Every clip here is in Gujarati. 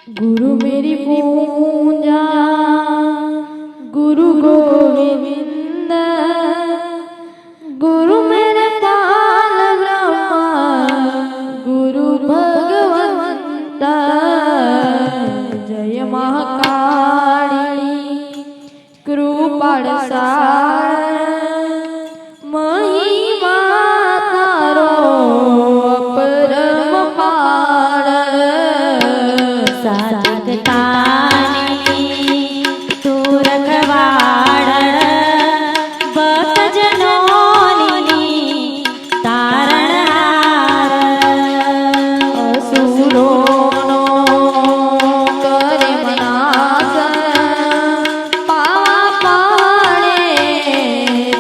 गुरु मेरी पूजा गुरु गोविंद गुरु मेरे पाल ब्रह्मा गुरु भगवंत जय महाकाली कृपाळ महिमा तारो अपरम पार साधकतानी तू रखवाड़ भक्तजनोनी तारणहार असुरोनो करे मनास पावा पाड़े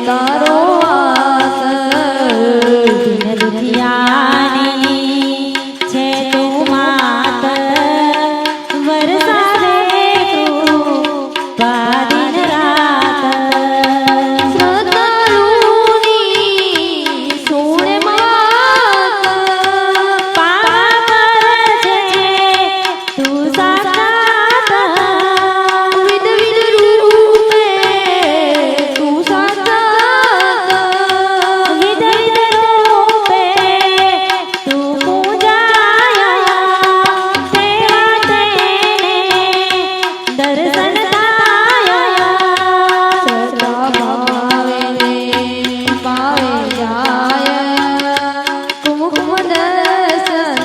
तारो वास दिन दुखियानी छे तू मात वरसावे कृपा दिन रात श्रद्धालुनी सोने मात पावा करजे तू साक्षात विध विध रूपे तू साक्षात विध विध रूपे तू पूजाया तेरा तेने दर्शन ताया सदा भावे रे पावे जाय कुमुकुम दर्शन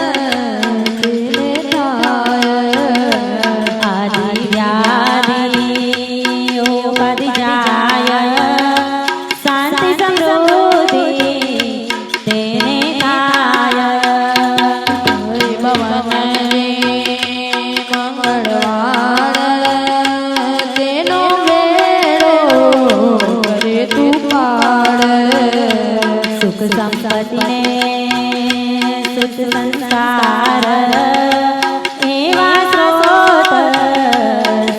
तेने थाय आदि व्याधि उपाधि जाय शांति समृद्धि तेने खाय हरि भवन रे मंगलवार तेनो वेळो करे तू पाड़ सुख संपत्ति ने सुख संसार एवा स्रोत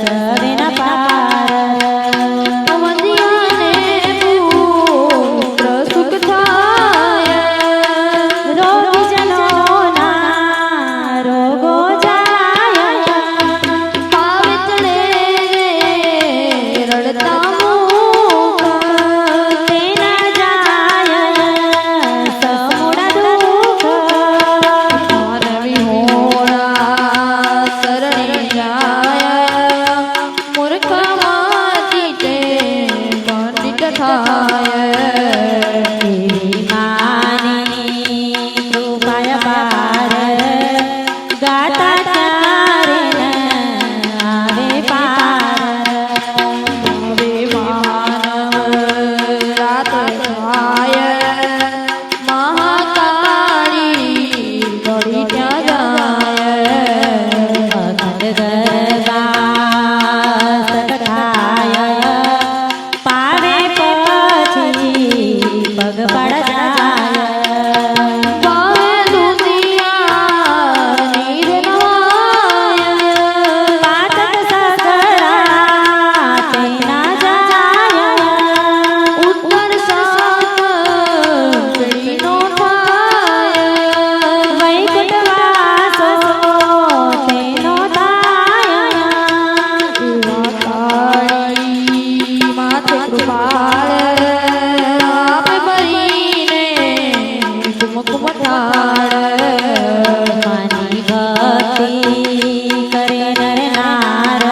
सरिन पार वंदियाने पुत्र सुख थाय रोगी जनोना रोगो जाय पावे चढ़े रड़ता मुख तेना जाय समूढ़ दुख मानवी होना शरणी जाय मूर्ख माती ते पंडित थाय तेरी मानी कृपाय पार गाता तारेन आवे पार वे मानव रात थाय महाकाली बड़ी त्या जाय अखंड गरबा सतखाय पावे पछी पग पड़ जाय पावे दुनिया नीर नवाय पातक सगळा तेना जाय उत्तर सात नो थाय वैकुंठ वासो तेनो ताय काळी माते कृपाळ आपे बरीने कुमकुम ठाळ मानी भक्ति करे नर नार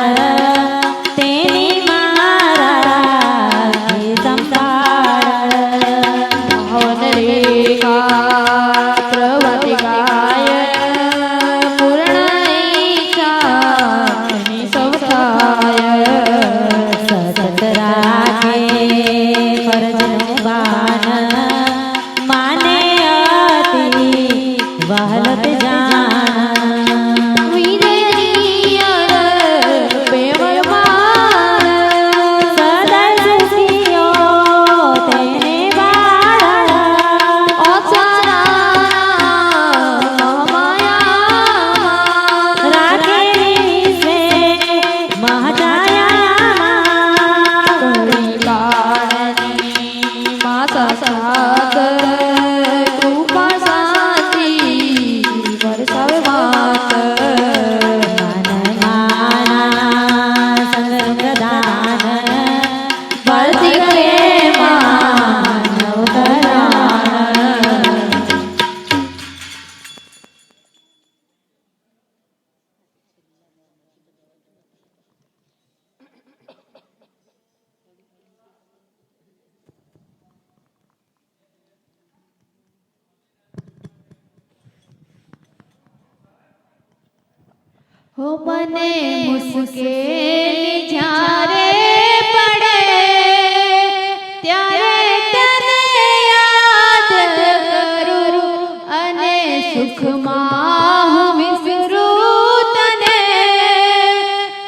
तेनी मारा हे संसार भावन रेखा प्रवतिकाय पूर्ण इच्छा सब थाय सतत राखे फरजनु गान माने अति वहलत जान विजयनियर प्रेमल मान सदय सुखियो तेने बाळ ओसारा महामाया राखे से महजाया करी काळनी मासा सात कृपा साती वर्षा હો મને મુશ્કેલી જ્યારે પડે ત્યારે તને યાદ કરું અને સુખમાં હું વિસરું તને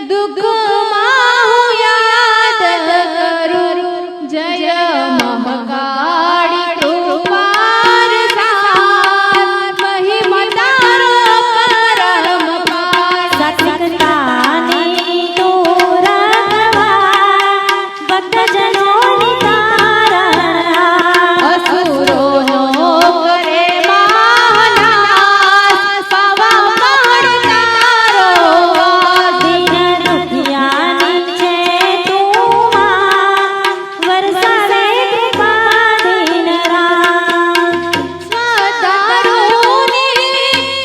દુઃખમાં હું યાદ કરું જય મહાકાળી કૃપાર સાર મહિમા તારો પરમ પાર સતતાની તું રખવા ભક્તજનોની તારણા અસુરોનો કરે મહાનાશ પાવા પહાડ તારો વાસ દિન દુખિયાની છે તું માં વરસાવે કૃપા દિન રાત સ્વદારુની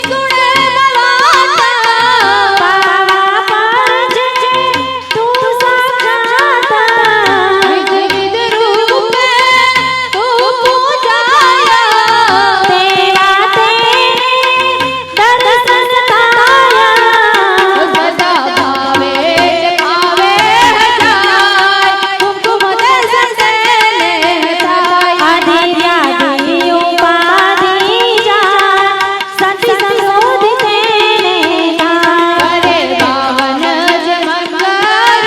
સુણે બલાતા પાવા પાજે તું સાક્ષાત વિવિધ રૂપે તું પૂજાયા તેવા તેને દર્શન થાયા સદા ભાવે ભાવે જાય કુમકુમ દર્શન તેને થાય આદિત્યાદિ ઉપાધિ જા સતી સંશોધિ તેને થાય કરે બાવન જ મંગળવાર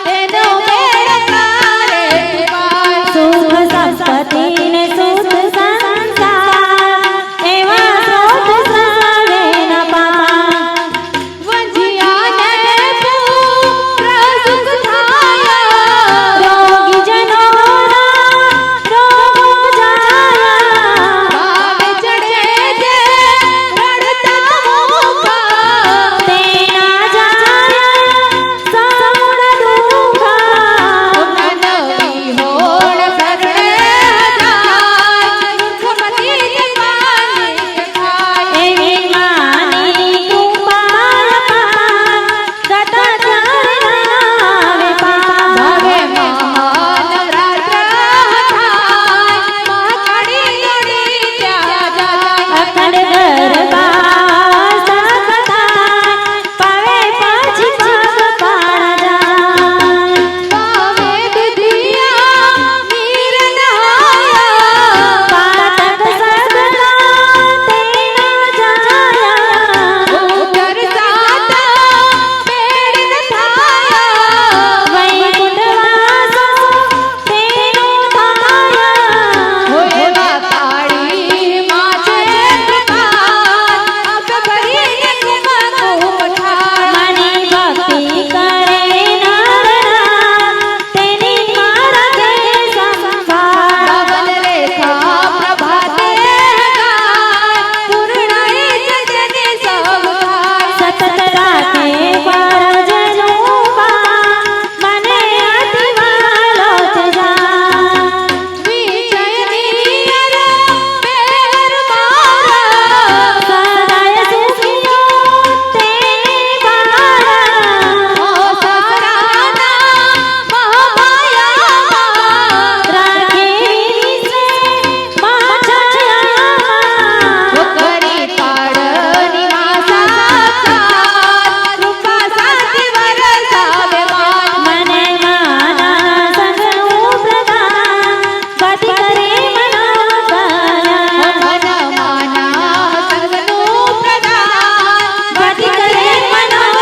તેનો મેળ તારે પાય સુખ સંપત્તિ ને સુખ સંસાર એવા સ્રોત સર્વે ન પામા વંજિયાને પુત્ર સુખ થાયા રોગી જનોના રોગો જાયા ભાવે ચડે જે રડતા મુખા તેના જાયા સૌળ દુઃખા નવી હોળ શરણે જાય દુઃખમતી જપાની થાય એવી માની કૃપાળ પાર સતત આવે પાર ભાવે મહાનવરાત્ર થાય મહાકાળી જોડી ત્યાં જાય અખંડ ગરબા સખતા પાવે પાછી પગ પાડા ભાવે દુધિયા મીર નહાયા પાતક સગલા તેના જાયા ઉદર સાતા પેડ ન થાયા વૈકુંઠવાસો તેનો થાયા હોય કાળી માથે પ્રકાશ અબ ભરીને કુમકુમ ઠાય મની ભક્તિ કરે નરના તેની મારા કે સંભાળ પવન રેખા પ્રભાતે ગાય પૂર્ણઈ જગને સૌ થાય સતત રાખે ફરજનું પા મને અતિ વાલો છે જા વિજયની અર મેર મારા સદાય સુખીઓ તેને બાળા ઓ સસરાના મહામાયા રાખે વિશે માછાયા કરી પાડની માસા કૃપા સાથી વરસાવે માન મને માના સંગનું પ્રદાન ગતિ કરે મનોગયા મન માના સંગનું પ્રદાન ગતિ કરે મનોગયા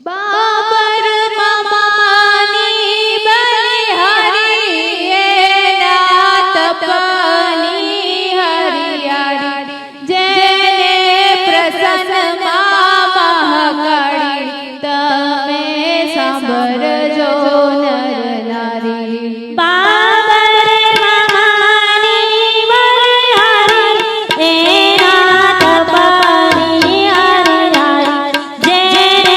બાબર મામાની બલિહારી એના તપની હરિયાળી જેને પ્રસન્નમાં મહાકાળી તમે સાંભળજો નર નારી બાબરે મામાની બલિહારી એના તપની હરિયાળી જેને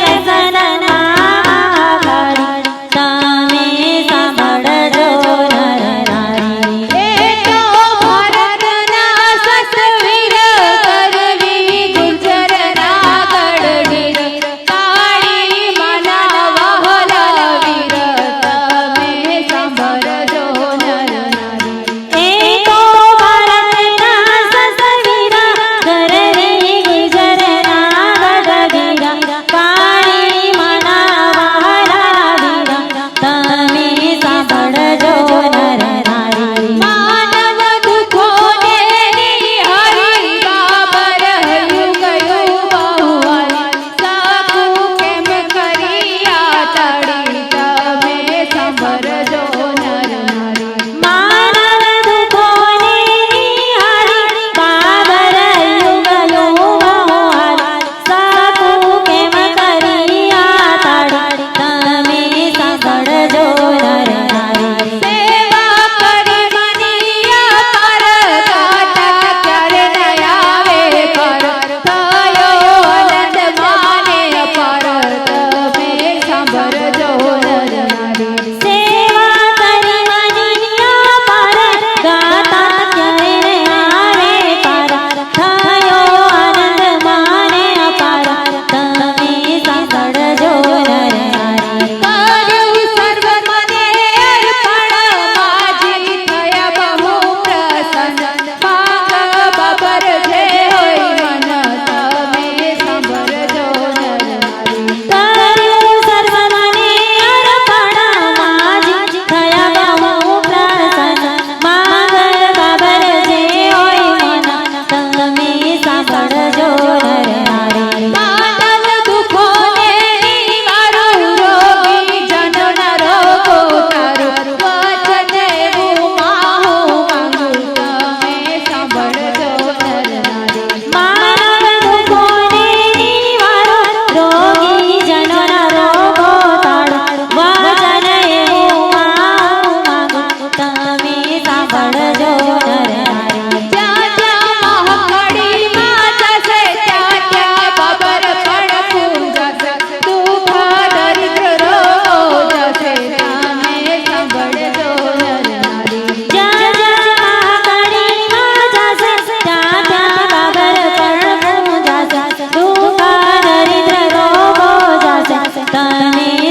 પ્રસન્નમાં મહાકાળી તમે સાંભળજો નર નારી એ તો ભારતના સતવીર કરવી ગુજરના ગઢવીર કાળી માના વહલ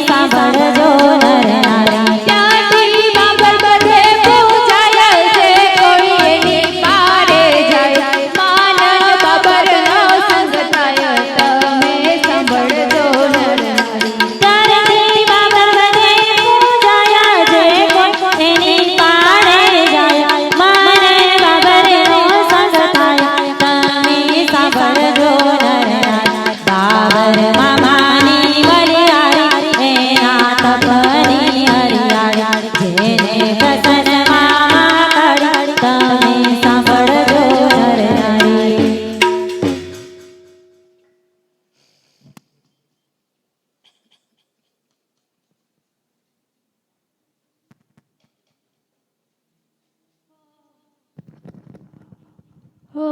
સાંભળજો નર નારી ત્યાંથી બાબર બધે પૂજાય છે કોઈ એની પારે જાય માનવ બાબરનો સંગ થાય તમે સાંભળજો નર નારી ત્યારથી બાબર બધે પૂજાયા છે કોઈ એની પાડે જાય મારે બાબરનો સંગ થાય તમે સાંભળજો નર નારી બાબર મામાની વરિયાળી એના તપની હરિયાળી જેને પ્રસન્ન મામા કરી તમે સાંભળજો નર નારી હો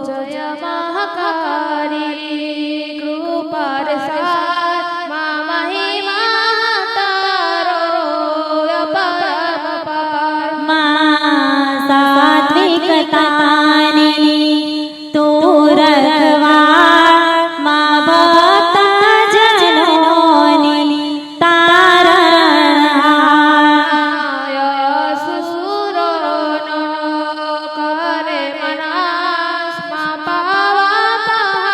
જય મહાકારી કૃપા રસાદ મા મહિમા તારો અપાર માં સાત્વિકતાની તું રખવાળ માં ભક્ત જનોની તારણહાર સુસુરોનો કરે મનાસ મા પાવા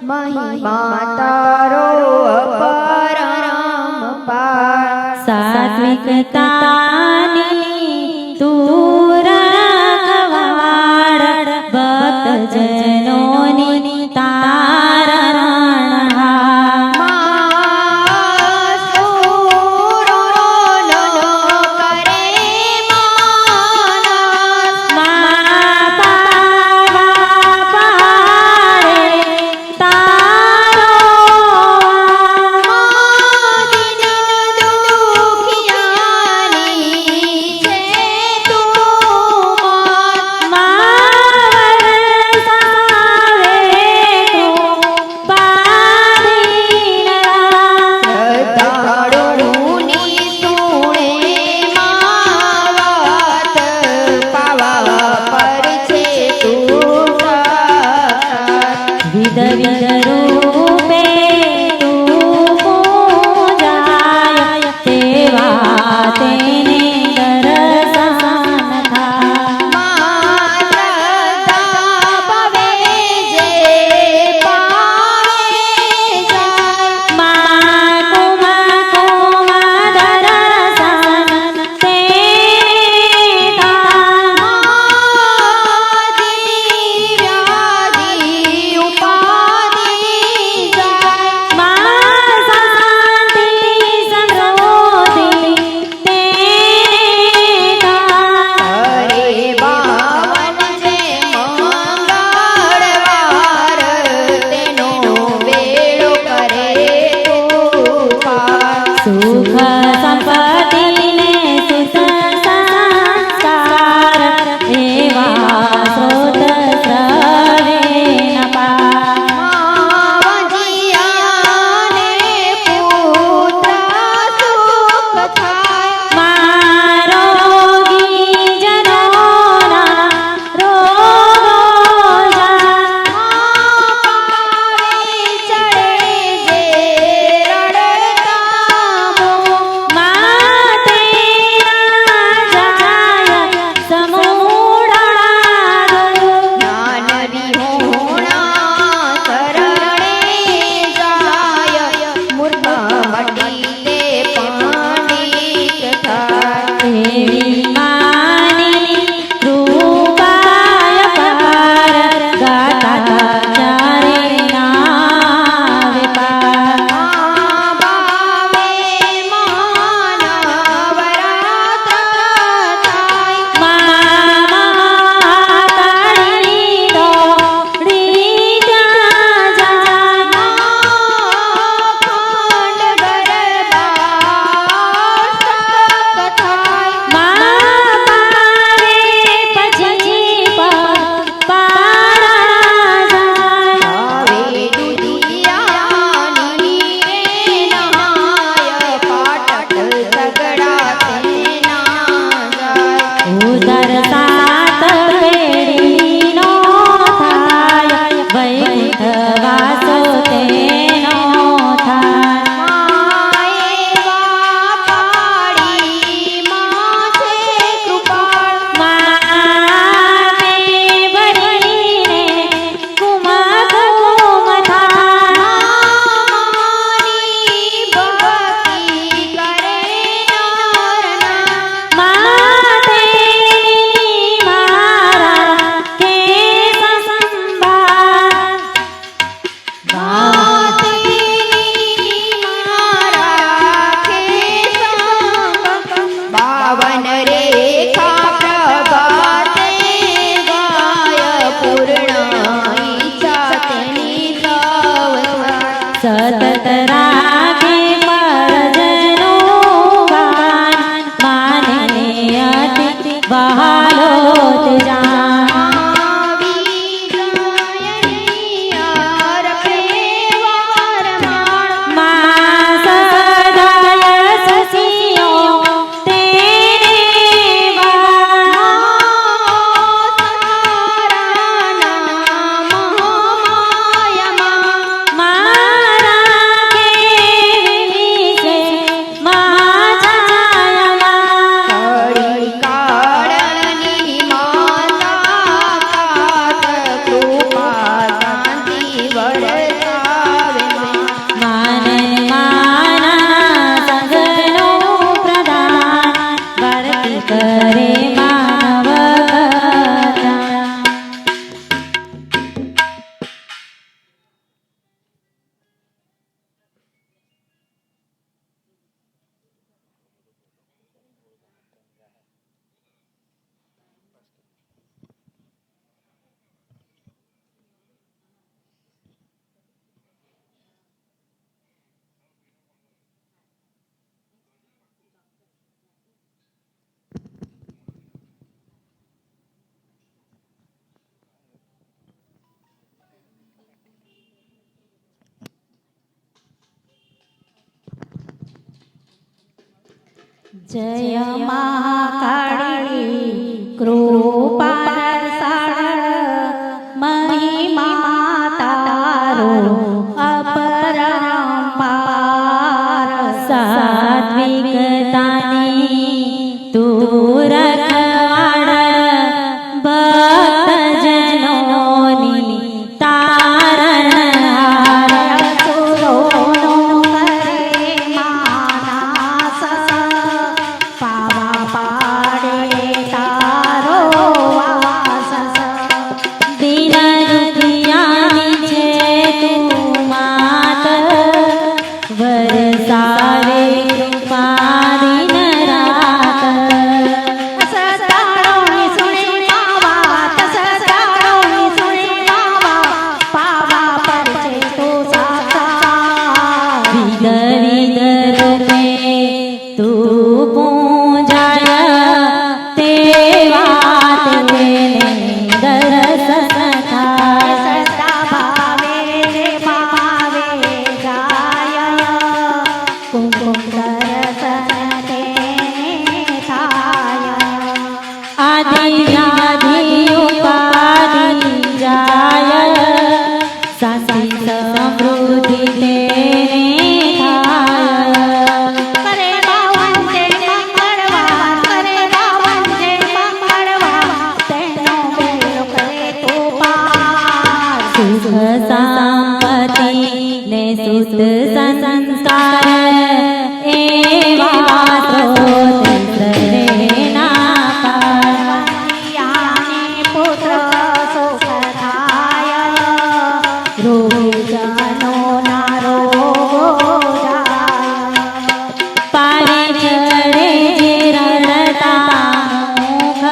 મહિમા તારો અપરંપાર સાત્વિકતાની તું રખવાળ ભક્તજનોની તારણહાર રૂપે તું પૂજાય તેવા તેને દર્શન સુખ સંપત્તિને સુત સંસ્કાર એવા સ્રોત સ્રવે ન રોગી જનોના રોગો ઉદર સાત પેઢીનો થાય વૈકુંઠ વાસો તેનો સતત રાખે પરજનો ગાન માને અતિ વહાલો મારા કે જય મહાકાળી કૃપા રસાળ મહિમા તારો અપરંપાર સાત્વિકતાની તું રખવાડ ભક્તજનોની તારણહાર સુરોનો કરે માનાસ પાવા પાડે તારો વાસ દિન દુખિયાની છે તું માત વરસાવે કૃપા દિન રાત સસ્તાળોની સુણે પાવા સસ્તાળોની સુણે પાવા પર છે તું સાક્ષાત વિધ રૂપે તું પૂજાય તે વાત તેને દર્શન થાય સદા ભાવે ને ભાવે જાય કુમકુમ દર્શન તેને થાય આદિ ઉપાધિ જાય શાંતિ સમૃદ્ધિ તેને થાય કરે બાવન જે મંગળવાર કરે બાવન જે મંગળવાર તેનો બેલો કરે તું પાર સુખ સંપત્તિ ને સુત સંસ્કાર એવા સ્ત્રોત સરેના પાર પુત્ર સુખ થાય રોગનો ના રોગો જાય પારે ચડે જે રડતા મુખ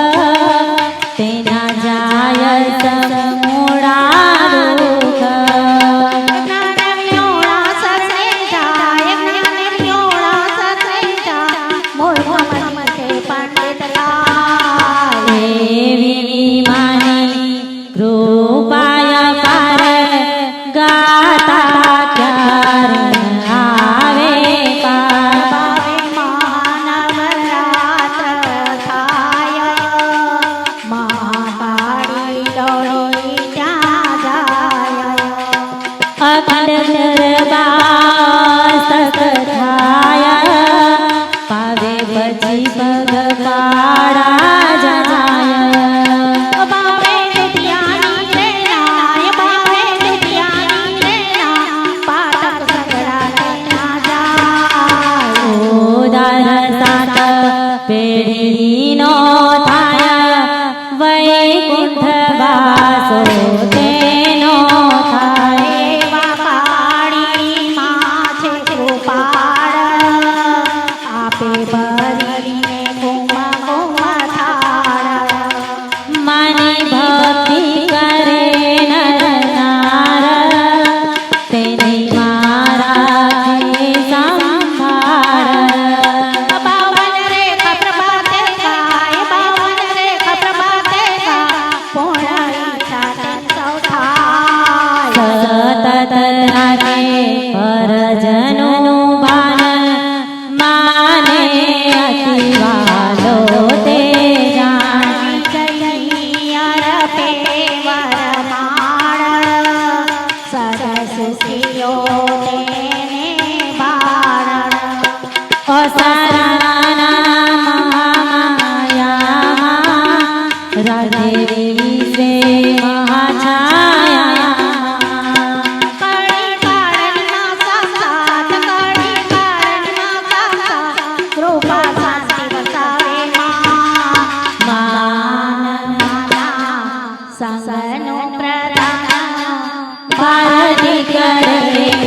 તેના જાય સમૂળા દુઃખ જ્ઞાનવ્યોળા સત્રે જાય જ્ઞાનવ્યોળા સત્રે જાય મૂર્ખ મતે પંડિત લાય એવી માની કૃપાય પાર ગાતા ક્યાર આવે પાર ભાવે માનવ રાત થાય મહાકાળી દોડી ત્યાં જાય અખંડ ગરબા સત થાય પાવે પછી પગ પાડા જાય બાપે દુધિયાની રેણાય બાપે દુધિયાની રેણા પાટક સગડા લેના જાય ઉદાર સાત પેઢીનો થાય વૈકુંઠ વાસો તેનો થાય એવા કાળી માં છે કૃપાળ આપે ભરીને કુમ થાળ માની ભક્તિ કરે નર નાર તેને મારા સંભાળ બાવન રેખા પ્રભાતે ગાય બાવન રેખા પ્રભાતે ગાય પૂર્ણ ઈચ્છા સૌ થાય સતત રાખે પરજનું ભાન માને અતિવાલો તે જાણી અરપે વરમાળ સરસ સ્ત્રીઓ તેને બાળ અસારાના મહામાયામાં રાધે વિશ્વે મહાછાયામાં કળી કારણના સાક્ષાત કળી કારણના સાક્ષાત કૃપા શાંતિ વસાવે માનના સંગનો પ્રદાન ભારતી કરે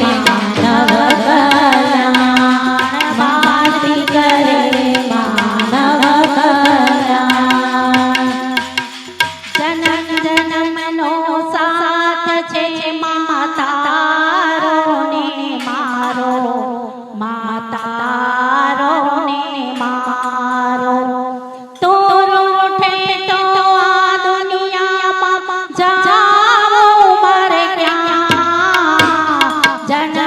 માનવ કલ્યાણ ભારતી કરે માનવ કલ્યાણ જનમ જનમનો સાથ છે માતારો ને મારો માતારો ને મારો તો રૂઠે તો આ દુનિયામાં જાઓ મારે ક્યાં જન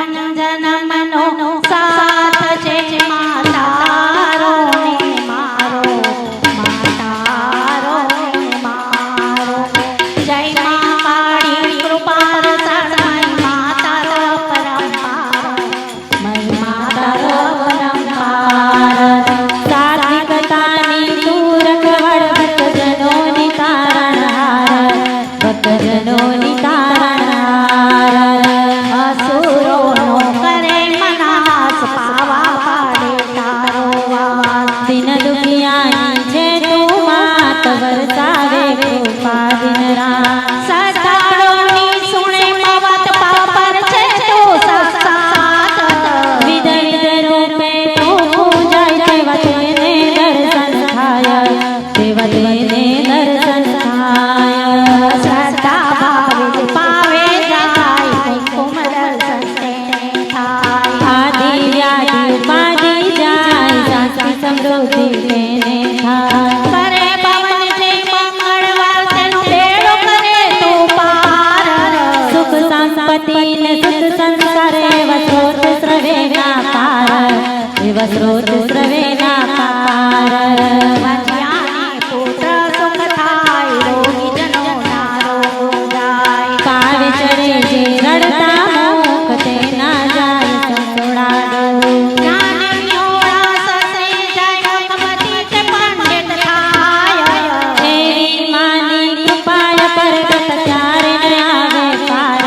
એવા સ્રોત સ્રવેના પાર વાંચ્યાને પુત્ર સુખ થાય રોગીજનો ના રોગ જાય કાવે ચડે જે રડતા મુખ તેના જાય સંતોડા જ્ઞાનીઓળા સસે જાય ભગવતી તે પંડિત થાય એવી માની કૃપાય પર ગત ત્યારે ન આવે પાર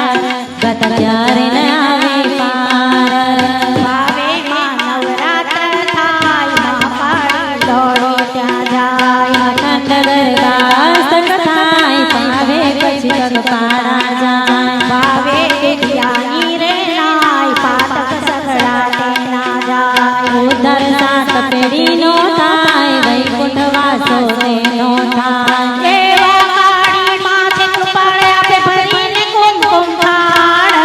ગત ત્યારે ન આવે પાર ભાવે માં નવરાત્ર થાય માં પાડી દોડી ત્યાં જાય અખંડ ગરબા સત થાય પાવે પછી જગપાળા જાય ભાવે વિદ્યાની રે નાય પાતક સગડા તેના જાય ઉદ્ધાર સાત પેઢીનો થાય વૈકુંઠ વાસો તેનો થાય એવા કાળી માથે કૃપાળ આપે ભરીને કુમકુમ થાળ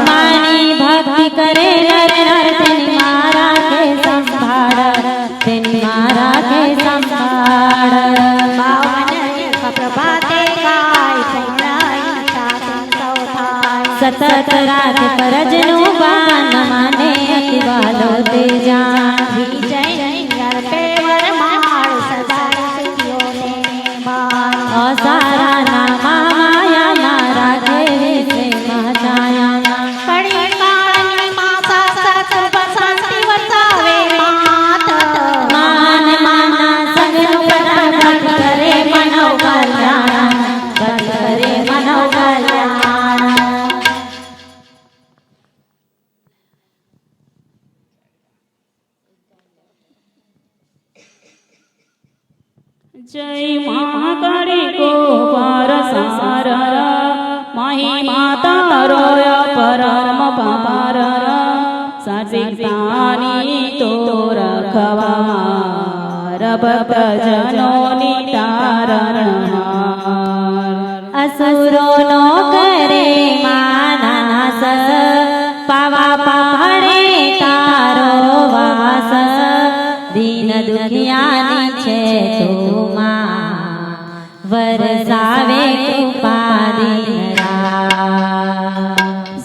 માની ભક્તિ કરે નર નર તેની મારા કે સંભાળ તેની મારા કે સંભાળ પ્રભાતે ગાય પૂર્ણાઈ સાથે સૌ થાય સતત રાખે પરજનું બાન માને અતિ વાલો તે જાણ વિજય અર્પે વરમાળ સદા સુખીઓને માન અસારા નામા માયા ના રાખે વિશે મહાચાયા કળી કાળની માસા સત શાંતિ વસાવે માત માન માના સંગનું પરાગત કરે મનો કલ્યાણ કરે મનો કલ્યાણ જય મહાકાળી ગોપાર સાર મહિમા તારો પરમ પાર સાચિતાની તો રખવાર ભક્ત જનોની તારણહાર અસુરોનો કરે માનાસ પાવા પહાડે તારો વાસ દીન દુખિયાની છે તું માં વરસાવે કૃપા દીનરા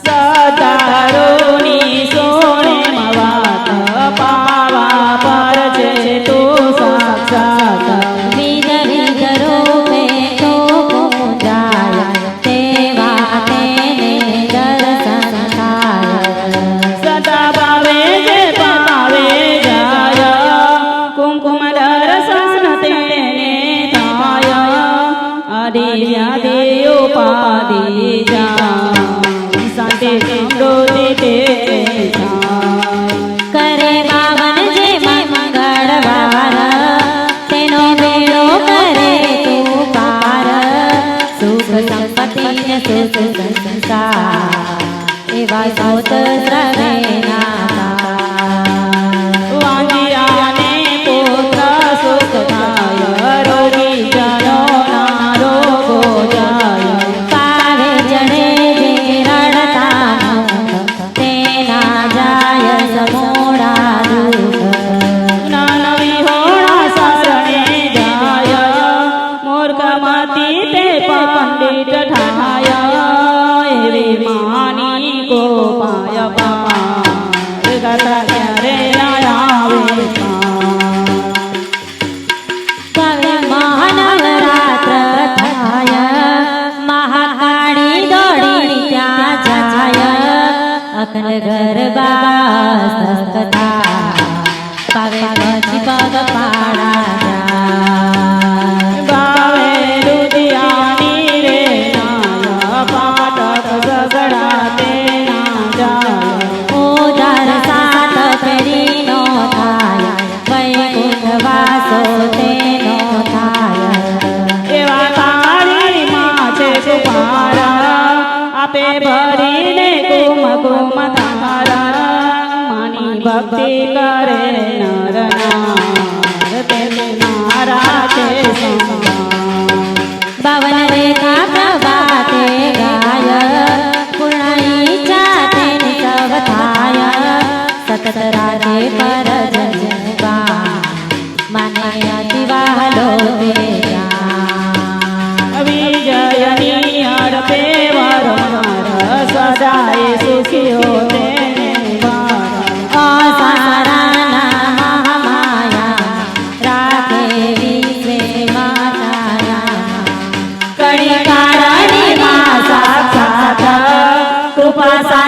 સદારોની સોણે વાત પાવા પર છે તો સાક્ષાત વિધ વિધ રૂપે તો પૂજાય તેવા તેને દર્શન થાય સદા ભાવે જે પાવે જાય કુમકુમ દર્શન તેને થાય આદિવ્યાધિ ઉપાધિ જાય શાંતિ સમૃદ્ધિ તે થાય કરે બાવન જે મંગળવાર તેનો બેડો કરે તું પાર સુખ સંપત્તિ ને સુખ સંસાર એવા સૌત શ્રવેના વાંજિયાને પુત્ર સુખ થાય રોગી જનો ના રોગો જાય પાવે ચડે જે રડતા મુખ તેના જાય સમોડા દુઃખ જ્ઞાન વિહોણા શરણે જાય મૂર્ખમતી તે પંડિત ઠાય એવી માની ગોપાય પાર ગતા ક્યારે આવે હવે મહાનવરાત્ર થાય મહાકાળી દોડી ત્યાં જાય અખંડ ગરબા સસ્તા પાવે પછી પગ પાડા જાય ગાવે રુદિયાની રે નાય પાટક સગડા તે ના જાય ઉધાર સાત પેઢીનો થાય વૈકુંઠ વાસો તેનો થાય એવા કાળી માં છે કુમારા આપે ભરીને કુમ કુમ તારા માની ભક્તિ કરે નર નાર તેને મારા છે બાવન રેખા પ્રભાતે ગાય પૂર્ણ ઈચ્છા તેની સવ થાય સતત રાધે પર જનવા માને અતિ વહાલો તે વિજયની અર્પે વરમાર સદાય સુખીઓ તેને વાર અસારા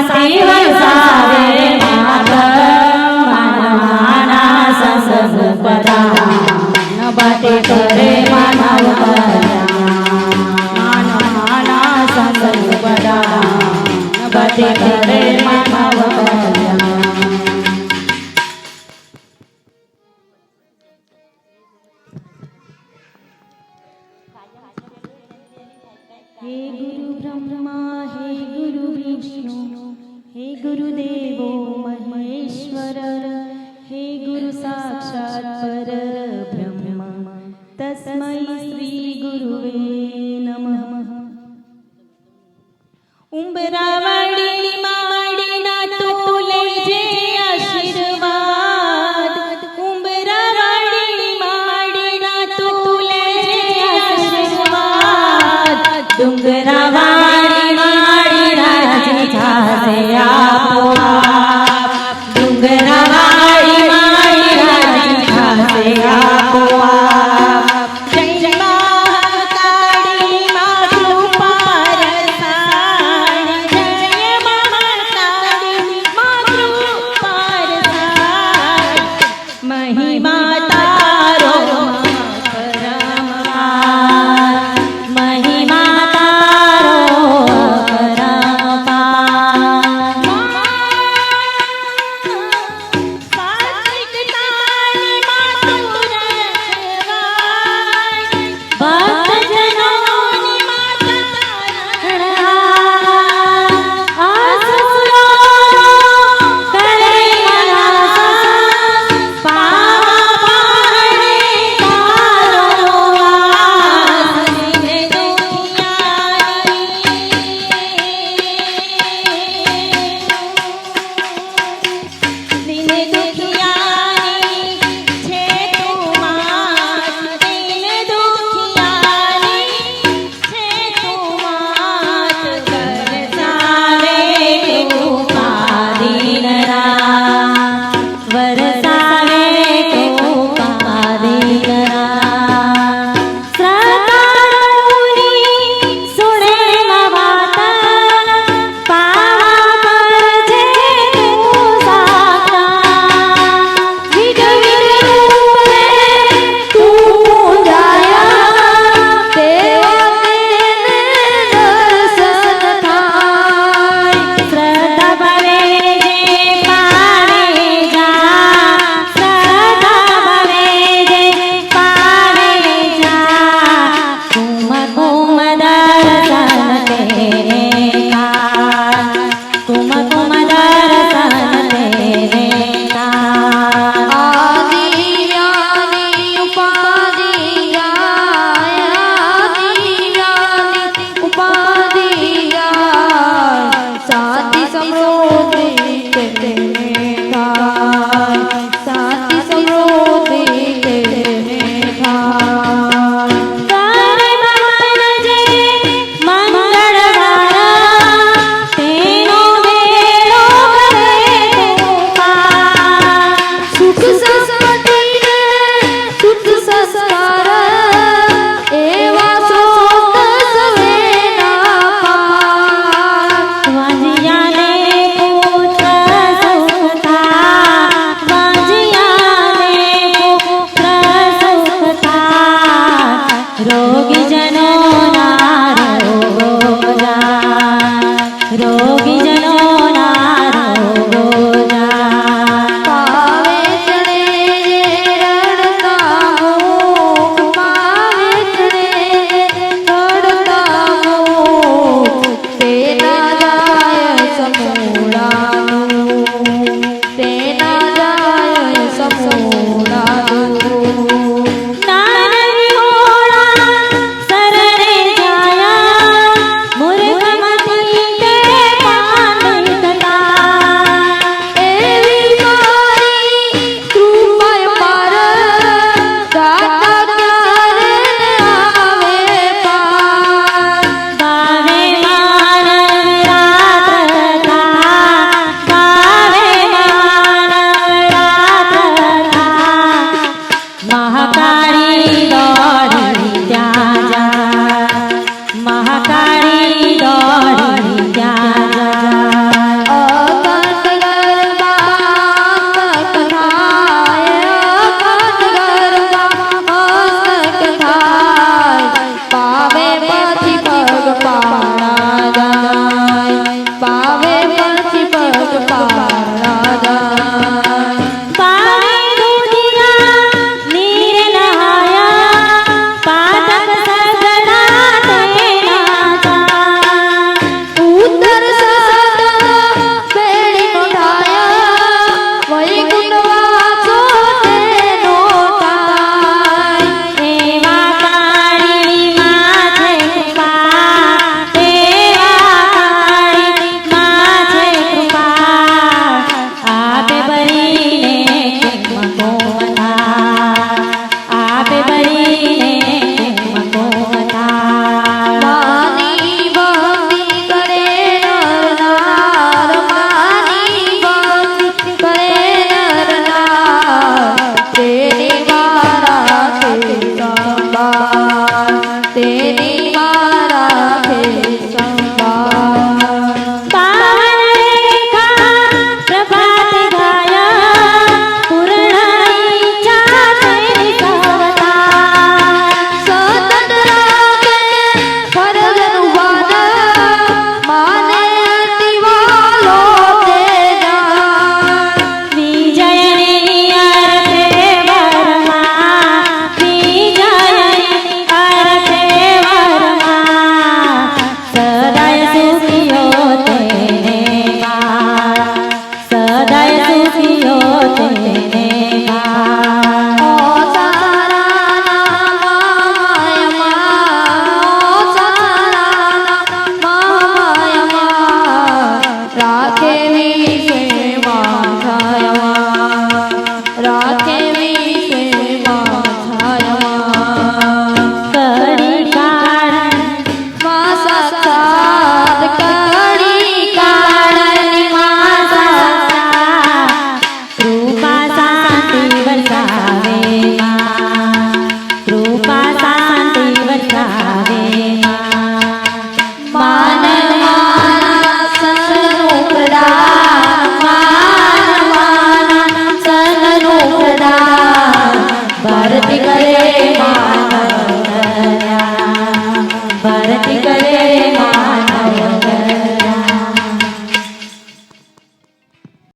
શાંતિ વરસાવે માત માનવાના સંસદ પ્રધાન બાતે કરે માનવ કલ્યાણ માનવાના સંસદ પ્રધાન બાતે કરે માનવ કલ્યાણ हे गुरु ब्रह्मा हे गुरु विष्णु हे गुरुदेवो महेश्वर हे गुरु साक्षात् परब्रह्म तस्मै श्री गुरुवे नमः उंबरावाडी माडीना तू लेजे आशीर्वाद उंबरावाडी माडीना तू लेजे आशीर्वाद डुंगरावाडी माडी राजी छासे आपोआप डुंगरावाडी माडी राजी छासे आपोआप जय महाकाली माँ कृपा रसाणी जय महाकाली माँ कृपा रसाणी महिमा तारो महिमा तारो परमपार सात्विकतानी माँ तू रखवाणी भक्तजनों माँ तारा आसुरो करे मनासा पावा पाहणे तारो वास दिने दुखियानी छे तू मात दिने दुखियानी छे तू मात करसावे कृपादीनरा वरसावे कृपादीनरा श्रद्धाळुनी सुणे वात पावा करजे तू साता विध रूपे तू पूजाया देवा तेने दर्शन थाय श्रद्धा भरे जे पावे जा श्रद्धा भरे जे पावे जा कुम कुम दर्शन तेरे का कुम कुम दर्शन तेरे का आदि ज्ञानी उपाधि गाय आदि ज्ञानी उपाधि गाय साथी समृद्धि तेरे गाय साथी समृद्धि तेरे गाय करे मन जे मंगळवार तेनो वेळो करे तू पार सुख संपत्ति सुख संस्कार एवा सोत सवेना पार वाजियाने पुत्र सुखता वाजियाने पुत्र सुखता रोगी जनों ना रोग जा रोगी जनों ना रोग जा पावे चढ़े रड़ता मुख पावे चढ़े रड़ता मुख तेरा जाय समूला